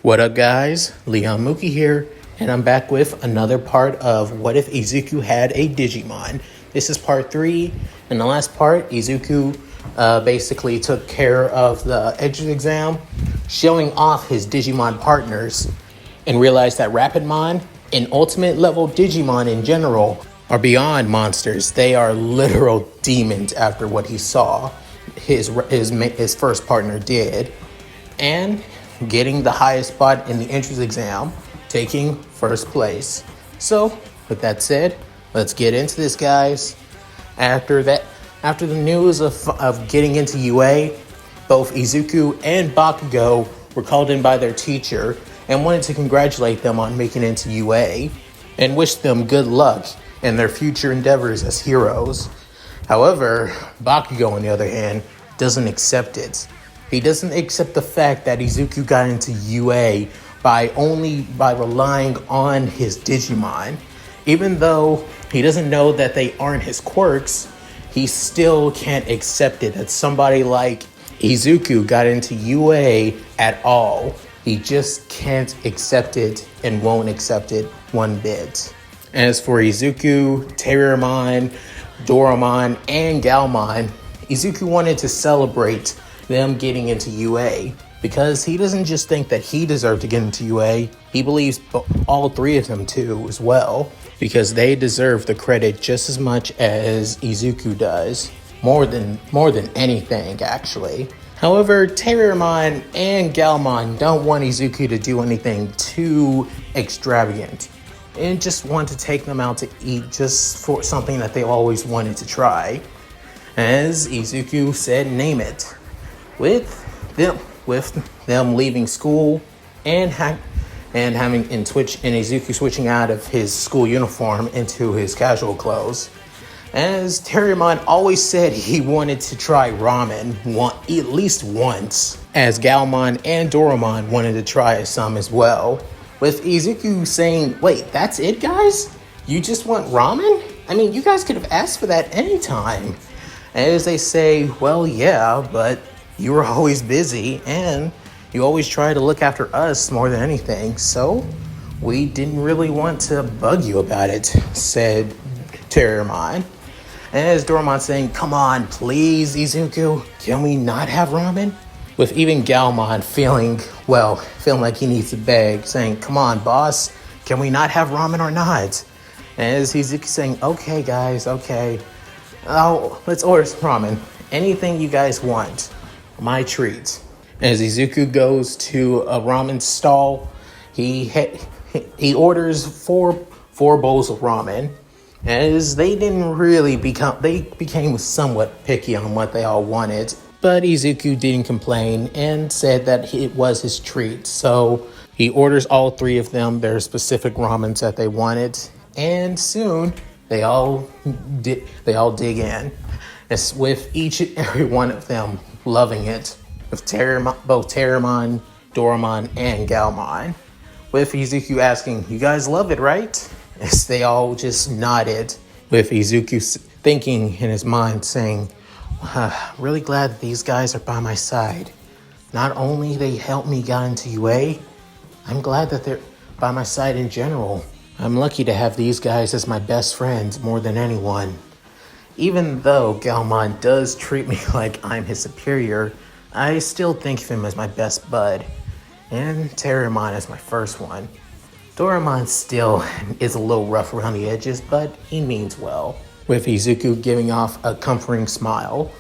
What up, guys? Leon Mooky here, and I'm back with another part of What If Izuku Had a Digimon. This is part 3. In the last part, Izuku basically took care of the entrance exam, showing off his Digimon partners, and realized that Rapidmon and Ultimate level Digimon in general are beyond monsters. They are literal demons after what he saw his first partner did. And getting the highest spot in the entrance exam, taking first place. So, with that said, let's get into this, guys. After the news of getting into UA, both Izuku and Bakugo were called in by their teacher and wanted to congratulate them on making it into UA and wish them good luck in their future endeavors as heroes. However, Bakugo, on the other hand, doesn't accept it. He doesn't accept the fact that Izuku got into UA by relying on his Digimon. Even though he doesn't know that they aren't his quirks, he still can't accept it that somebody like Izuku got into UA at all. He just can't accept it and won't accept it one bit. As for Izuku, Terriermon, Doraemon, and Galmon, Izuku wanted to celebrate them getting into UA because he doesn't just think that he deserved to get into UA. He believes all three of them too as well, because they deserve the credit just as much as Izuku does, more than anything actually. However, Terriermon and Galmon don't want Izuku to do anything too extravagant and just want to take them out to eat just for something that they always wanted to try. As Izuku said, name it. With them leaving school and Izuku switching out of his school uniform into his casual clothes. As Terriermon always said he wanted to try ramen at least once, as Galmon and Doraemon wanted to try some as well. With Izuku saying, wait, that's it, guys? You just want ramen? I mean, you guys could have asked for that anytime. As they say, well, yeah, but you were always busy, and you always try to look after us more than anything, so we didn't really want to bug you about it, said Terriermon. As Doraemon saying, come on, please, Izuku, can we not have ramen? With even Galmon feeling like he needs to beg, saying, come on, boss, can we not have ramen or not? As Izuku saying, okay, guys, okay. Oh, let's order some ramen. Anything you guys want. My treat. As Izuku goes to a ramen stall, he orders four bowls of ramen. As they became somewhat picky on what they all wanted, but Izuku didn't complain and said that it was his treat. So he orders all three of them their specific ramens that they wanted, and soon they all dig in. It's with each and every one of them loving it, with both Terriermon, Doraemon, and Galmon. With Izuku asking, you guys love it, right? As they all just nodded, with Izuku thinking in his mind, saying, really glad that these guys are by my side. Not only they helped me get into UA, I'm glad that they're by my side in general. I'm lucky to have these guys as my best friends more than anyone. Even though Galmon does treat me like I'm his superior, I still think of him as my best bud, and Terriermon as my first one. Doraemon still is a little rough around the edges, but he means well. With Izuku giving off a comforting smile,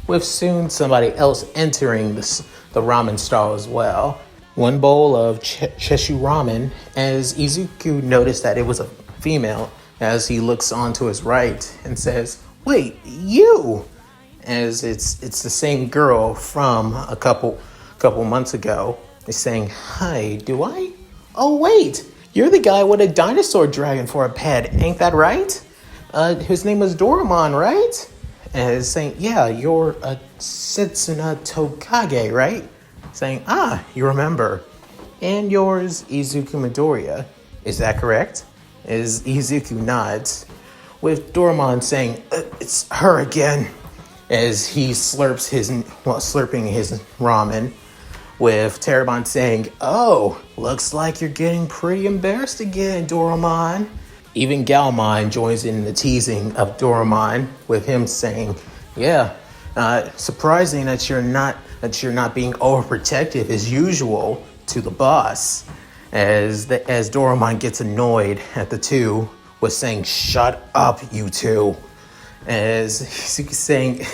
with soon somebody else entering the ramen stall as well. One bowl of Cheshu ramen, as Izuku noticed that it was a female, as he looks onto his right and says, wait, you! As it's the same girl from a couple months ago. Is saying, hi, do I? Oh, wait, you're the guy with a dinosaur dragon for a pet, ain't that right? His name was Doraemon, right? And is saying, yeah, you're a Setsuna Tokage, right? Saying, you remember. And yours, Izuku Midoriya. Is that correct? As Izuku nods, with Doraemon saying, it's her again, as he slurping his ramen, with Terramon saying, "Oh, looks like you're getting pretty embarrassed again, Doraemon." Even Galmon joins in the teasing of Doraemon with him saying, "Yeah, surprising that you're not being overprotective as usual to the boss." As Doraemon gets annoyed at the two with saying, "Shut up, you two." As he's saying,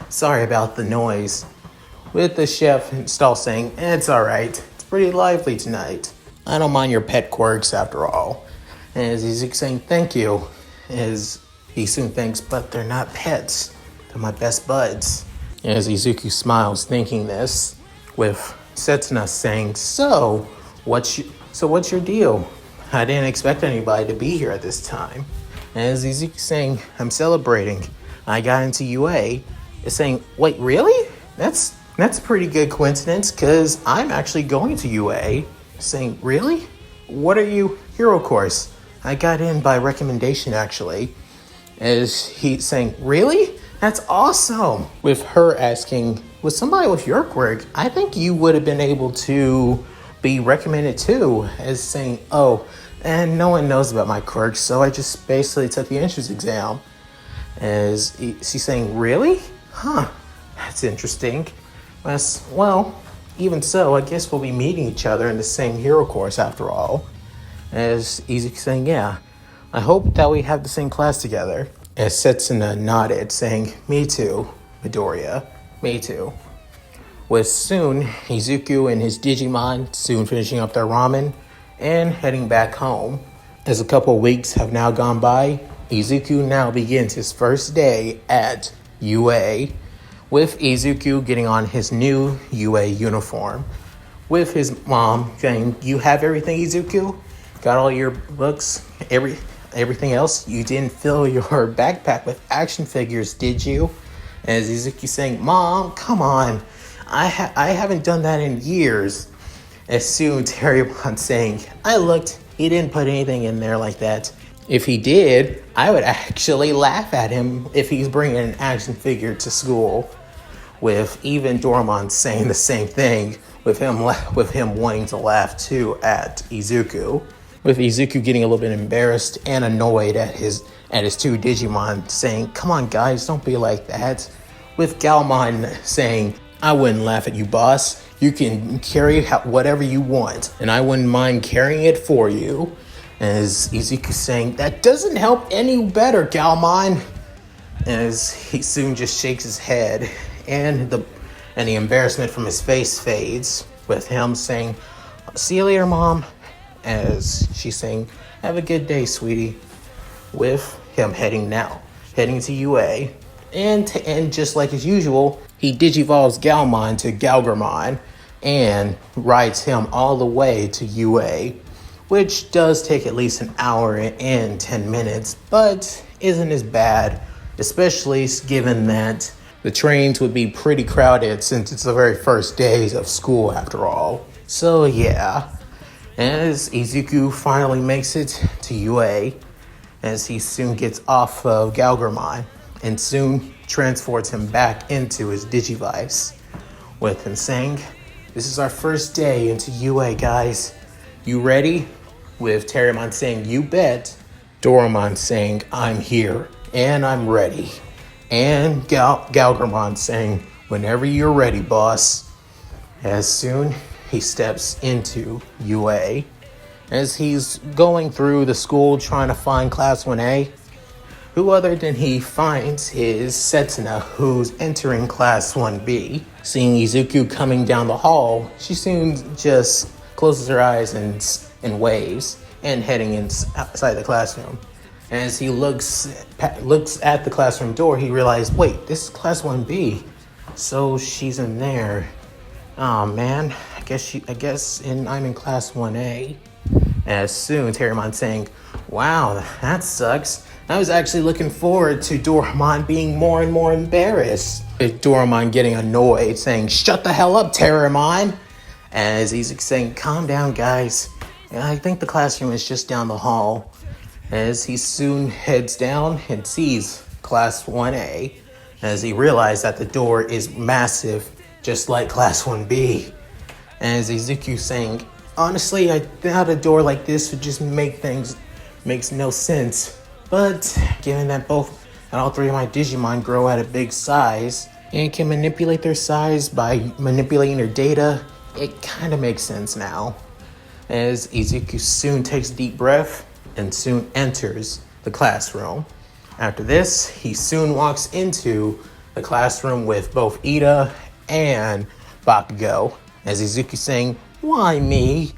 "Sorry about the noise." With the chef stall saying, "It's alright, it's pretty lively tonight. I don't mind your pet quirks after all." As Izuku saying, "Thank you." As he soon thinks, "But they're not pets, they're my best buds." As Izuku smiles thinking this, with Setsuna saying, So what's your deal? I didn't expect anybody to be here at this time." As Izuku saying, "I'm celebrating. I got into UA." Is saying, "Wait, really? That's a pretty good coincidence, because I'm actually going to UA." Saying, "Really? What are you? Hero course. I got in by recommendation, actually." As he's saying, "Really? That's awesome." With her asking, "With somebody with your quirk, I think you would have been able to be recommended too." As saying, "Oh, and no one knows about my quirks, so I just basically took the entrance exam." As she's saying, "Really? Huh, that's interesting. Well, even so, I guess we'll be meeting each other in the same hero course after all." As Izuku saying, "Yeah, I hope that we have the same class together." As Setsuna nodded, saying, "Me too, Midoriya, me too." With soon, Izuku and his Digimon soon finishing up their ramen and heading back home. As a couple weeks have now gone by, Izuku now begins his first day at UA, with Izuku getting on his new UA uniform, with his mom saying, "You have everything, Izuku? Got all your books, everything else? You didn't fill your backpack with action figures, did you?" As Izuku saying, "Mom, come on. I haven't done that in years." As soon Terramon saying, "I looked, he didn't put anything in there like that. If he did, I would actually laugh at him if he's bringing an action figure to school." With even Doraemon saying the same thing, with him wanting to laugh too at Izuku. With Izuku getting a little bit embarrassed and annoyed at his two Digimon saying, "Come on guys, don't be like that." With Galmon saying, "I wouldn't laugh at you, boss. You can carry whatever you want, and I wouldn't mind carrying it for you." As Izuku saying, "That doesn't help any better, Galmon." As he soon just shakes his head, and the embarrassment from his face fades, with him saying, "See you later, Mom." As she's saying, "Have a good day, sweetie." With him heading to UA, and just like as usual, he digivolves Galmon to Galgramon and rides him all the way to UA, which does take at least an hour and 10 minutes, but isn't as bad, especially given that the trains would be pretty crowded since it's the very first days of school after all. So yeah, as Izuku finally makes it to UA, as he soon gets off of Galgramon and soon transports him back into his Digivice, with him saying, "This is our first day into UA, guys. You ready?" With Terramon saying, "You bet." Doraemon saying, "I'm here and I'm ready." And Galgramon saying, "Whenever you're ready, boss." As soon he steps into UA, as he's going through the school trying to find Class 1A, who other than he finds is Setsuna, who's entering Class 1B. Seeing Izuku coming down the hall, she soon just closes her eyes and waves, and heading inside the classroom. As he looks at the classroom door, he realizes, wait, this is Class 1B, so she's in there. Oh man, I'm in Class 1A. As soon Terramon saying, "Wow, that sucks. I was actually looking forward to Doraemon being more and more embarrassed." With Doraemon getting annoyed, saying, "Shut the hell up, Terramon." As he's saying, "Calm down, guys. I think the classroom is just down the hall." As he soon heads down and sees Class 1A, as he realizes that the door is massive, just like Class 1B. As Izuku saying, honestly, I thought a door like this would just makes no sense. But given that all three of my Digimon grow at a big size and can manipulate their size by manipulating their data, it kind of makes sense now. As Izuku soon takes a deep breath and soon enters the classroom. After this, he soon walks into the classroom with both Ida and Bakugo. As Izuku saying, why me?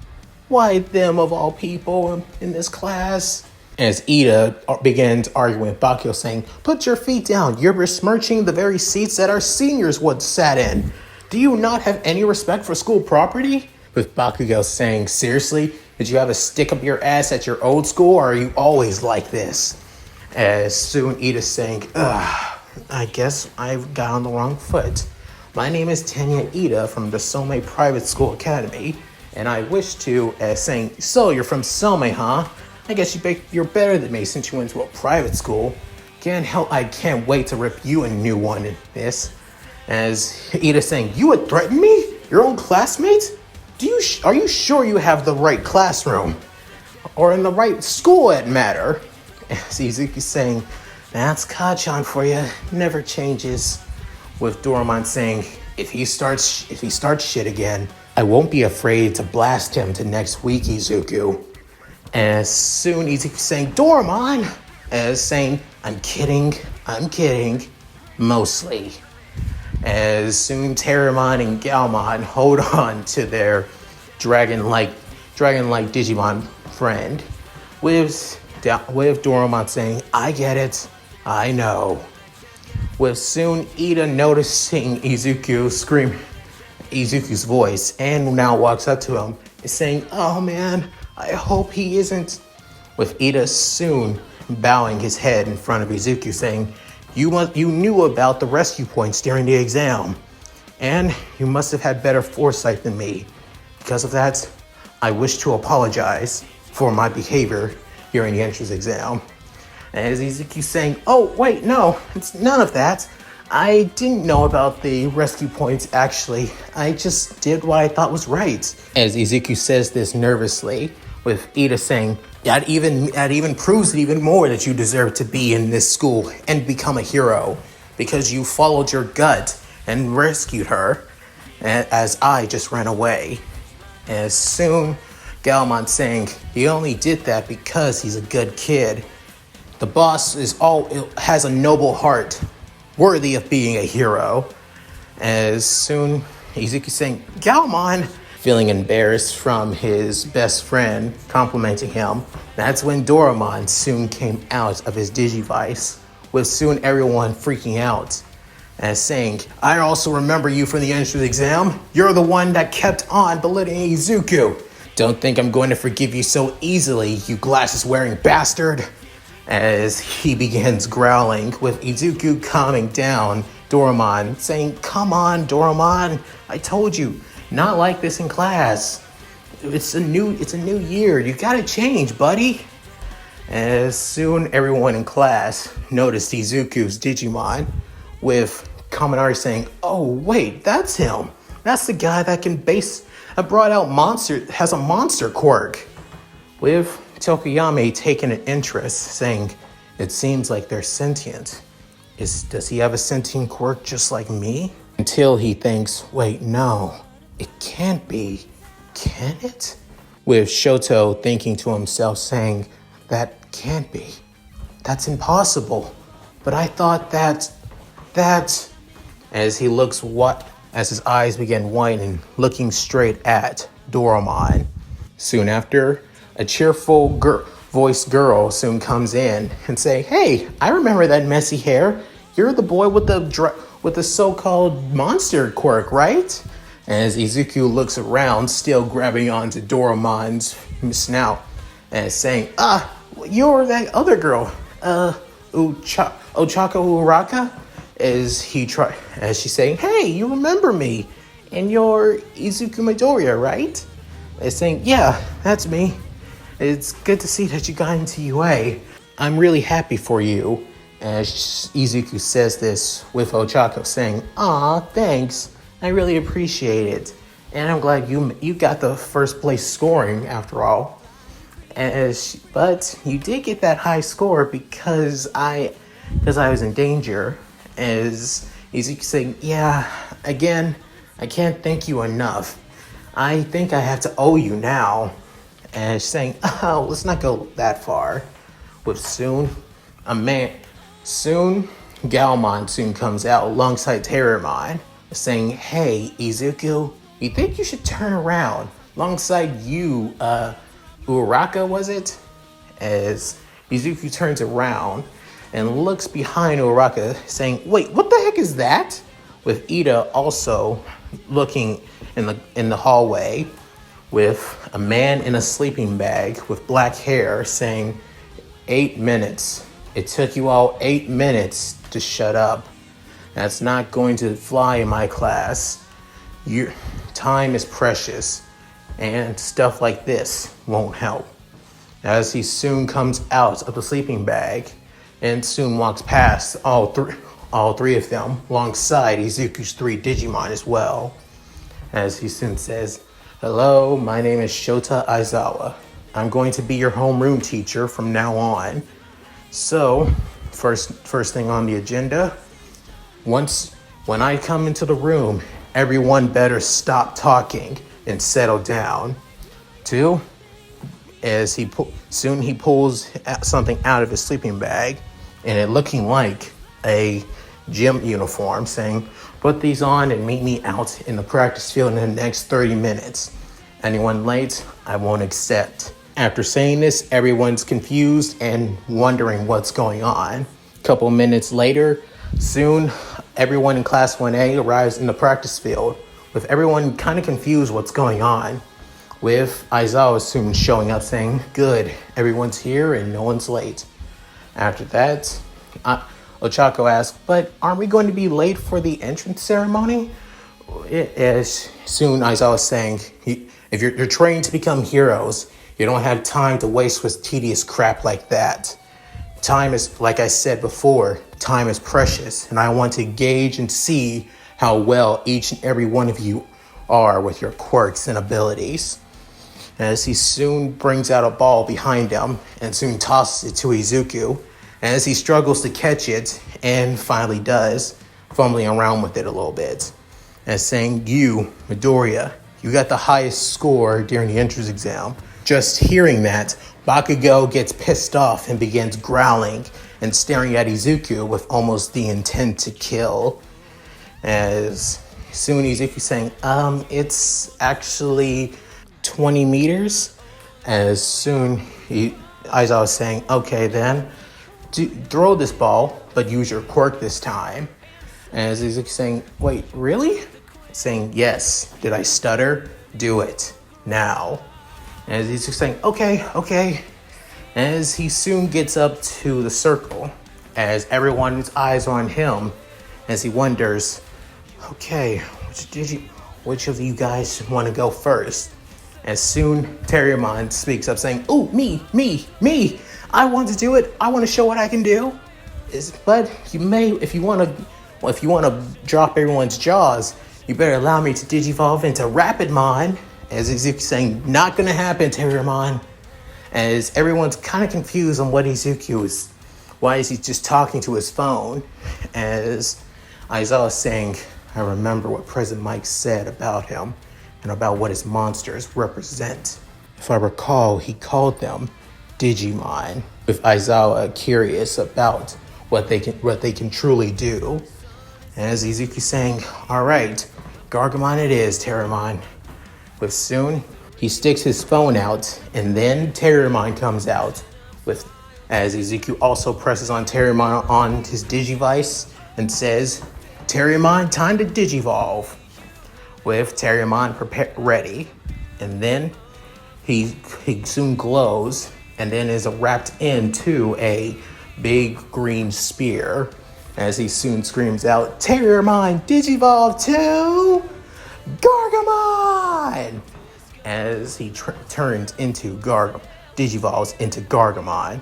Why them of all people in this class? As Ida begins arguing with Bakugo saying, put your feet down, you're besmirching the very seats that our seniors once sat in. Do you not have any respect for school property? With Bakugo saying, seriously, did you have a stick up your ass at your old school, or are you always like this? As soon Ida saying, I guess I've got on the wrong foot. My name is Tanya Ida from the Somei Private School Academy, and I wish to, saying, so you're from Somei, huh? I guess you're better than me since you went to a private school. I can't wait to rip you a new one in this. As Ida saying, you would threaten me? Your own classmates? Are you sure you have the right classroom? Or in the right school at matter? As Izuku saying, that's Kachan for you, never changes. With Doraemon saying, if he starts shit again, I won't be afraid to blast him to next week, Izuku. As soon Izuku saying, Doraemon, as saying, I'm kidding, mostly. As soon Terramon and Galmon hold on to their dragon-like Digimon friend, with Doraemon saying, I get it, I know. With soon Ida noticing Izuku's voice and now walks up to him and saying, oh man, I hope he isn't. With Ida soon bowing his head in front of Izuku saying, you knew about the rescue points during the exam, and you must have had better foresight than me. Because of that, I wish to apologize for my behavior during the entrance exam. And as Izuku saying, oh wait, no, it's none of that. I didn't know about the rescue points actually. I just did what I thought was right. As Izuku says this nervously, with Ida saying, that even proves it even more that you deserve to be in this school and become a hero, because you followed your gut and rescued her, as I just ran away. As soon Galmon saying, he only did that because he's a good kid. The boss has a noble heart, worthy of being a hero. As soon Izuku saying, Galmon, feeling embarrassed from his best friend complimenting him, that's when Doraemon soon came out of his Digivice, with soon everyone freaking out. As saying, I also remember you from the entrance exam. You're the one that kept on belittling Izuku. Don't think I'm going to forgive you so easily, you glasses-wearing bastard. As he begins growling, with Izuku calming down Doraemon, saying, come on, Doraemon, I told you, not like this in class. It's a new year, you gotta change, buddy. As soon everyone in class noticed Izuku's Digimon, with Kaminari saying, oh wait, that's him. That's the guy that has a monster quirk. With Tokuyami taking an interest, saying, it seems like they're sentient. Does he have a sentient quirk just like me? Until he thinks, wait, no, it can't be. Can it? With Shoto thinking to himself, saying, that can't be. That's impossible. But I thought that, as his eyes begin widening, looking straight at Doraemon. Soon after, a cheerful voiced girl soon comes in and say, hey, I remember that messy hair. You're the boy with the so-called monster quirk, right? As Izuku looks around, still grabbing onto Doraemon's snout, and saying, you're that other girl, Ochako Uraka? As she's saying, hey, you remember me, and you're Izuku Midoriya, right? And saying, yeah, that's me. It's good to see that you got into UA. I'm really happy for you. As Izuku says this with Ochako saying, aw, thanks. I really appreciate it. and I'm glad you got the first place scoring after all. But you did get that high score because I was in danger. As Izuku saying, yeah, again, I can't thank you enough. I think I have to owe you now. And saying, oh, let's not go that far. With soon, Galmon soon comes out alongside Terramon, saying, hey, Izuku, you think you should turn around alongside you, Uraraka, was it? As Izuku turns around and looks behind Uraraka, saying, wait, what the heck is that? With Ida also looking in the hallway with a man in a sleeping bag with black hair saying, 8 minutes. It took you all 8 minutes to shut up. That's not going to fly in my class. Your time is precious, and stuff like this won't help. As he soon comes out of the sleeping bag and soon walks past all three of them alongside Izuku's 3 Digimon as well. As he soon says, hello, my name is Shota Aizawa. I'm going to be your homeroom teacher from now on. So, first thing on the agenda, when I come into the room, everyone better stop talking and settle down. 2, as he pulls something out of his sleeping bag, and it looking like a gym uniform, saying, put these on and meet me out in the practice field in the next 30 minutes. Anyone late, I won't accept. After saying this, everyone's confused and wondering what's going on. A couple minutes later, soon everyone in Class 1A arrives in the practice field, with everyone kind of confused what's going on, with Aizawa soon showing up saying, good, everyone's here and no one's late. After that, Ochako asks, but aren't we going to be late for the entrance ceremony? As soon Aizawa saying, if you're trained to become heroes, you don't have time to waste with tedious crap like that. Time is, like I said before, time is precious, and I want to gauge and see how well each and every one of you are with your quirks and abilities. As he soon brings out a ball behind him and soon tosses it to Izuku, as he struggles to catch it and finally does, fumbling around with it a little bit, and saying, you, Midoriya, you got the highest score during the entrance exam. Just hearing that, Bakugo gets pissed off and begins growling and staring at Izuku with almost the intent to kill. As soon Izuku saying, it's actually 20 meters. As soon Aizawa was saying, okay then, throw this ball, but use your quirk this time. As Izuku saying, wait, really? Saying, yes. Did I stutter? Do it. Now. As he's just saying, okay. As he soon gets up to the circle, as everyone's eyes are on him, as he wonders, okay, which of you guys want to go first? As soon Terramon speaks up saying, ooh, me, I want to do it. I want to show what I can do. But you may, if you want to drop everyone's jaws, you better allow me to digivolve into Rapidmon. As Izuku's saying, not gonna happen, Terramon. As everyone's kind of confused on what Izuku is, why is he just talking to his phone? As Aizawa is saying, I remember what President Mike said about him and about what his monsters represent. If I recall, he called them Digimon, with Aizawa curious about what they can truly do. As Izuku's saying, all right, Gargamon it is, Terramon. With soon, he sticks his phone out, and then Terramon comes out, with as Izuku also presses on Terramon on his Digivice and says, Terramon, time to Digivolve. With Terramon ready, and then he soon glows, and then is wrapped into a big green spear, as he soon screams out, Terramon, Digivolve to Gargamon! As he turns into Digivolves into Gargamon.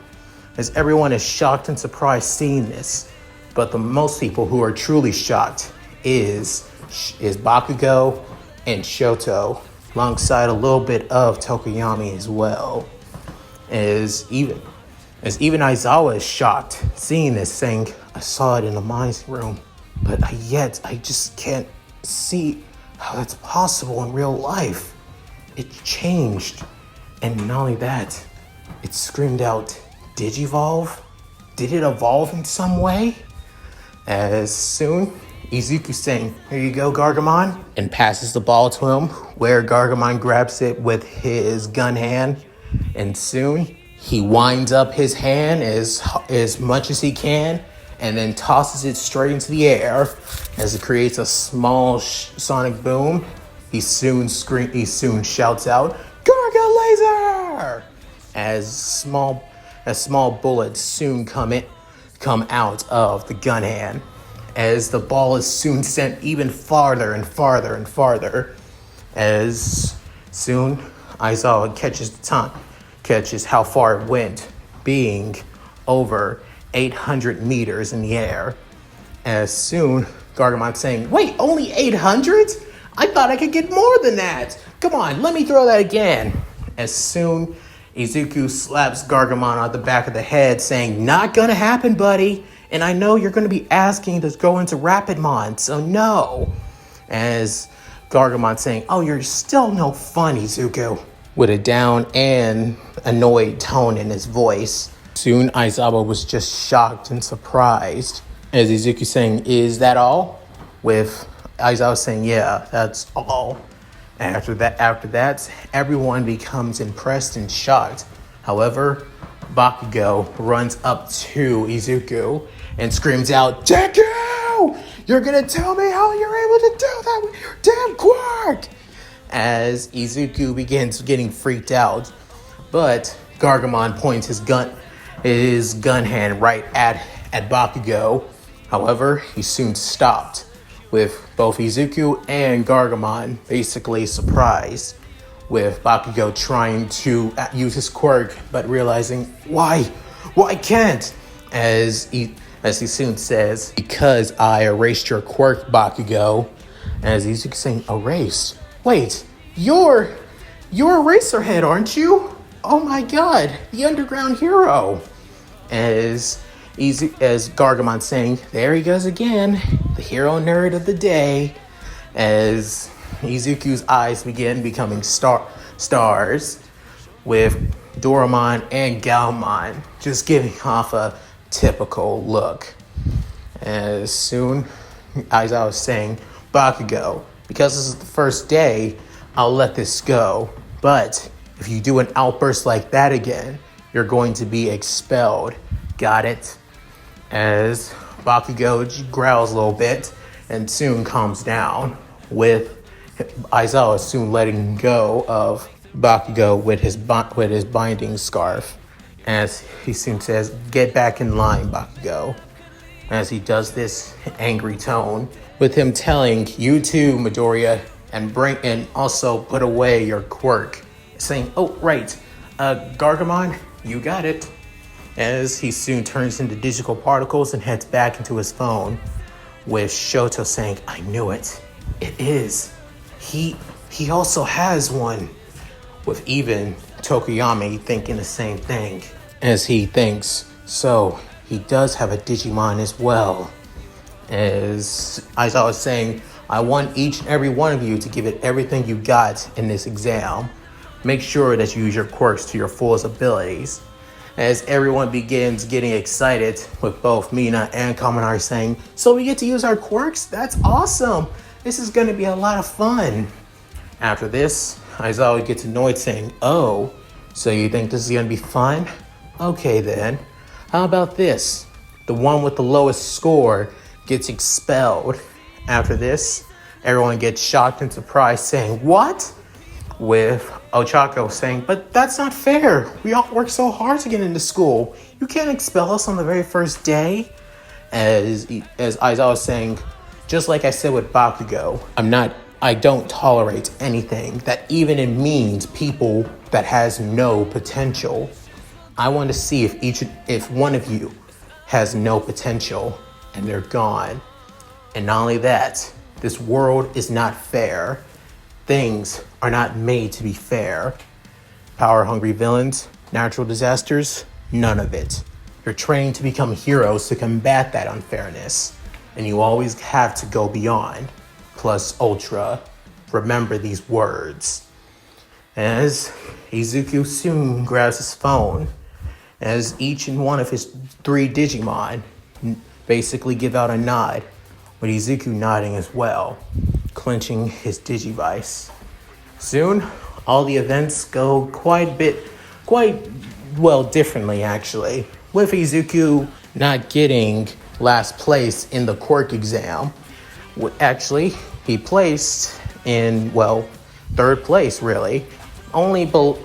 As everyone is shocked and surprised seeing this, but the most people who are truly shocked is Bakugo, and Shoto, alongside a little bit of Tokoyami as well. As even Aizawa is shocked seeing this, saying, I saw it in the mind's room, but I just can't see how that's possible in real life. It changed. And not only that, it screamed out, Digivolve? Did it evolve in some way? As soon, Izuku saying, here you go, Gargamon, and passes the ball to him, where Gargamon grabs it with his gun hand, and soon he winds up his hand as much as he can, and then tosses it straight into the air as it creates a small sonic boom. He soon shouts out, Garga Laser! As small bullets soon come out of the gun hand, as the ball is soon sent even farther and farther and farther, as soon Aizawa catches how far it went, being over 800 meters in the air. As soon, Gargamon saying, wait, only 800? I thought I could get more than that. Come on, let me throw that again. As soon, Izuku slaps Gargamon on the back of the head, saying, not gonna happen, buddy. And I know you're gonna be asking to go into Rapidmon, so no. As Gargamon saying, oh, you're still no fun, Izuku, with a down and annoyed tone in his voice. Soon, Aizawa was just shocked and surprised. As Izuku saying, is that all? With Aizawa saying, yeah, that's all. After that, everyone becomes impressed and shocked. However, Bakugo runs up to Izuku and screams out, Deku! You're gonna tell me how you're able to do that with your damn quirk! As Izuku begins getting freaked out, but Gargamon points his gun hand right at Bakugo. However, he soon stopped, with both Izuku and Gargamon basically surprised, with Bakugo trying to use his quirk, but realizing, why can't? As he soon says, because I erased your quirk, Bakugo. As Izuku saying, erased? Wait, you're Eraserhead, aren't you? Oh my god, the underground hero. As Gargamon saying, there he goes again, the hero nerd of the day. As Izuku's eyes begin becoming stars, with Doraemon and Galmon just giving off a typical look. As soon as I was saying, Bakugo, because this is the first day, I'll let this go. But if you do an outburst like that again, you're going to be expelled. Got it? As Bakugo growls a little bit and soon calms down, with Aizawa soon letting go of Bakugo with his binding scarf. As he soon says, get back in line, Bakugo. As he does this angry tone, with him telling you too, Midoriya, and also put away your quirk. Saying, oh, right, Gargamon, you got it. As he soon turns into digital particles and heads back into his phone, with Shoto saying, I knew it. It is. He also has one. With even Tokoyami thinking the same thing. As he thinks, so he does have a Digimon as well. As I was saying, I want each and every one of you to give it everything you got in this exam. Make sure that you use your quirks to your fullest abilities. As everyone begins getting excited, with both Mina and Kaminari saying, so we get to use our quirks? That's awesome! This is going to be a lot of fun. After this, Aizawa gets annoyed saying, oh, so you think this is going to be fun? Okay then. How about this? The one with the lowest score gets expelled. After this, everyone gets shocked and surprised saying, what? With Ochako saying, but that's not fair. We all worked so hard to get into school. You can't expel us on the very first day. As Aizawa was saying, just like I said with Bakugo, I don't tolerate anything that even it means people that has no potential. I want to see if one of you has no potential and they're gone. And not only that, this world is not fair. things are not made to be fair. Power-hungry villains, natural disasters, none of it. You're trained to become heroes to combat that unfairness, and you always have to go beyond. Plus Ultra, remember these words. As Izuku soon grabs his phone, as each and one of his 3 Digimon basically give out a nod, with Izuku nodding as well, clenching his Digivice. Soon, all the events go quite well differently actually, with Izuku not getting last place in the quirk exam. Actually, he placed in, 3rd place really, only below,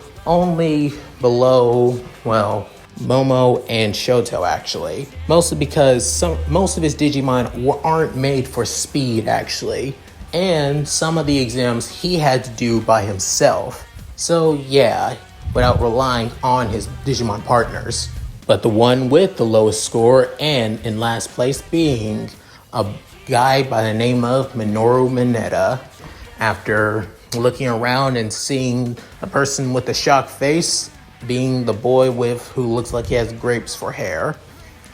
Momo and Shoto actually. Mostly because most of his Digimon aren't made for speed actually. And some of the exams he had to do by himself. So yeah, without relying on his Digimon partners. But the one with the lowest score and in last place being a guy by the name of Minoru Mineta. After looking around and seeing a person with a shocked face being the boy who looks like he has grapes for hair.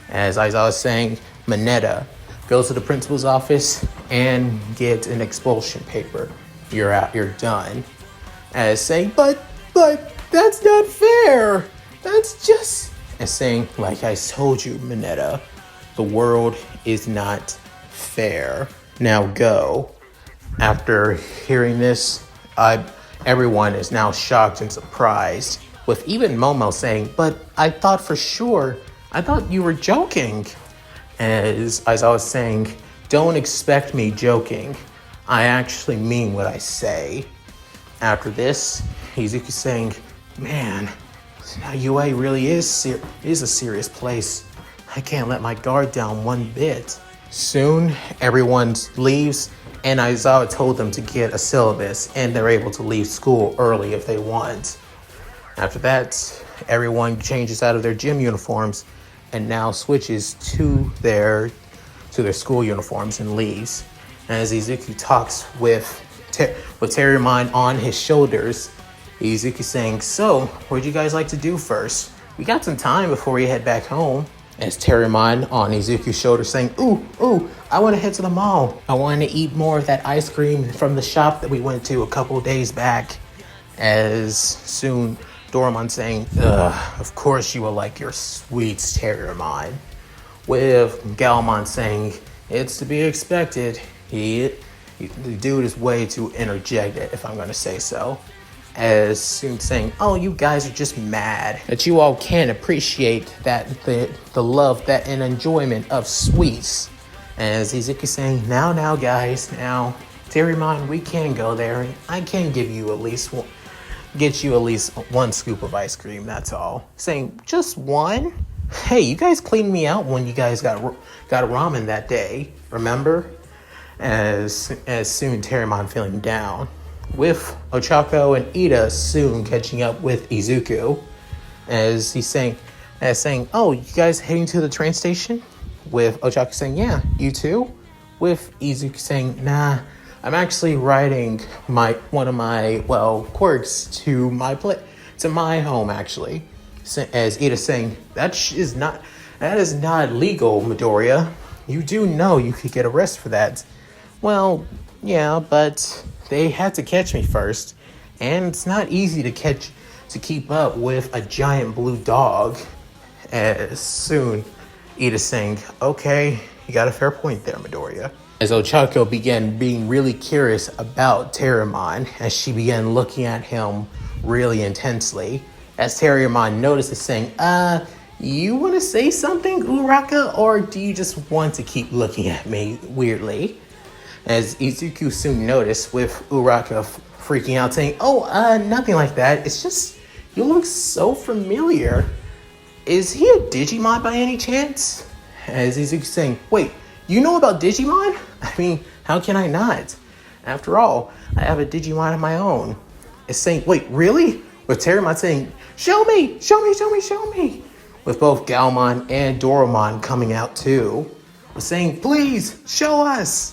As I was saying, Mineta goes to the principal's office and gets an expulsion paper. You're out, you're done. As saying, but that's not fair. That's just... As saying, like I told you, Mineta, the world is not fair. Now go. After hearing this, everyone is now shocked and surprised, with even Momo saying, but I thought you were joking. As I was saying, don't expect me joking. I actually mean what I say. After this, Izuku saying, man, UA really is a serious place. I can't let my guard down one bit. Soon, everyone leaves, and Aizawa told them to get a syllabus, and they're able to leave school early if they want. After that, everyone changes out of their gym uniforms and now switches to their school uniforms and leaves. And as Izuku talks with Terriermon on his shoulders, Izuku saying, so, what'd you guys like to do first? We got some time before we head back home. As Terriermon on Izuku's shoulder saying, ooh, I want to head to the mall. I want to eat more of that ice cream from the shop that we went to a couple days back. As soon, Doraemon saying, of course you will like your sweets, Terriermon. With Galmon saying, it's to be expected. The dude is way too energetic, if I'm going to say so. As soon saying, oh, you guys are just mad that you all can't appreciate that the love, that and enjoyment of sweets. As Izuku saying, now guys, now Terriermon, we can go there. I can get you at least one scoop of ice cream. That's all. Saying just one. Hey, you guys cleaned me out when you guys got ramen that day. Remember? As soon Terriermon feeling down. With Ochako and Ida soon catching up with Izuku, as he's saying, oh, you guys heading to the train station? With Ochako saying, yeah, you too? With Izuku saying, nah, I'm actually riding one of my quirks to my home actually. As Ida saying, that is not legal, Midoriya. You do know you could get arrested for that. Well, yeah, but they had to catch me first, and it's not easy to keep up with a giant blue dog. As soon, Ida saying, okay, you got a fair point there, Midoriya. As Ochako began being really curious about Terriermon, as she began looking at him really intensely, as Terriermon notices saying, you want to say something, Uraka, or do you just want to keep looking at me weirdly? As Izuku soon noticed with Uraka freaking out saying, nothing like that. It's just, you look so familiar. Is he a Digimon by any chance? As Izuku saying, wait, you know about Digimon? I mean, how can I not? After all, I have a Digimon of my own. It's saying, wait, really? With Terriermon saying, show me. With both Galmon and Doraemon coming out too. With saying, please, show us.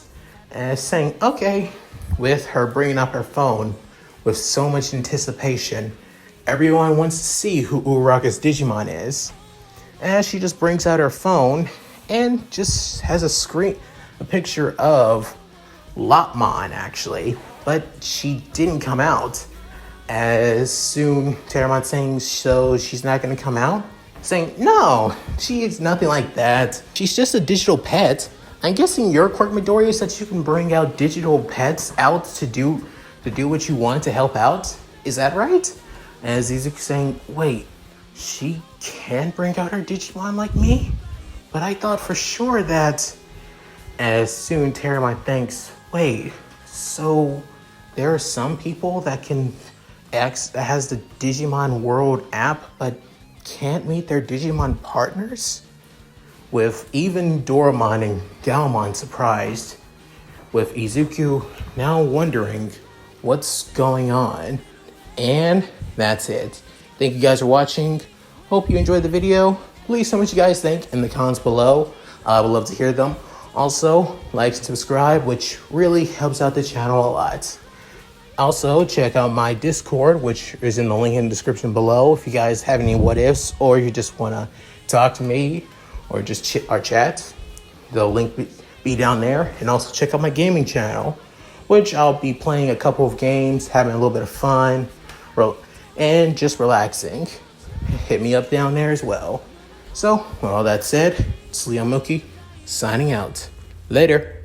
And saying, okay. with her bringing up her phone with so much anticipation. Everyone wants to see who Uraraka's Digimon is. And she just brings out her phone and just has a picture of Lopmon actually, but she didn't come out. As soon Terramon saying so she's not gonna come out, saying no, she is nothing like that. She's just a digital pet. I'm guessing your quirk, Midoriya, is that you can bring out digital pets out to do what you want to help out. Is that right? As Izuku saying, wait, she can bring out her Digimon like me? But I thought for sure that. As soon Terramon thinks, wait, so there are some people that has the Digimon World app but can't meet their Digimon partners? With even Doraemon and Galmon surprised, with Izuku now wondering what's going on. And that's it. Thank you guys for watching. Hope you enjoyed the video. Please tell me what you guys think in the comments below. I would love to hear them. Also, like and subscribe, which really helps out the channel a lot. Also, check out my Discord, which is in the link in the description below. If you guys have any what ifs, or you just want to talk to me, or just our chat, the link be down there. And also check out my gaming channel, which I'll be playing a couple of games, having a little bit of fun, and just relaxing. Hit me up down there as well. So, with all that said, it's Mooky signing out. Later.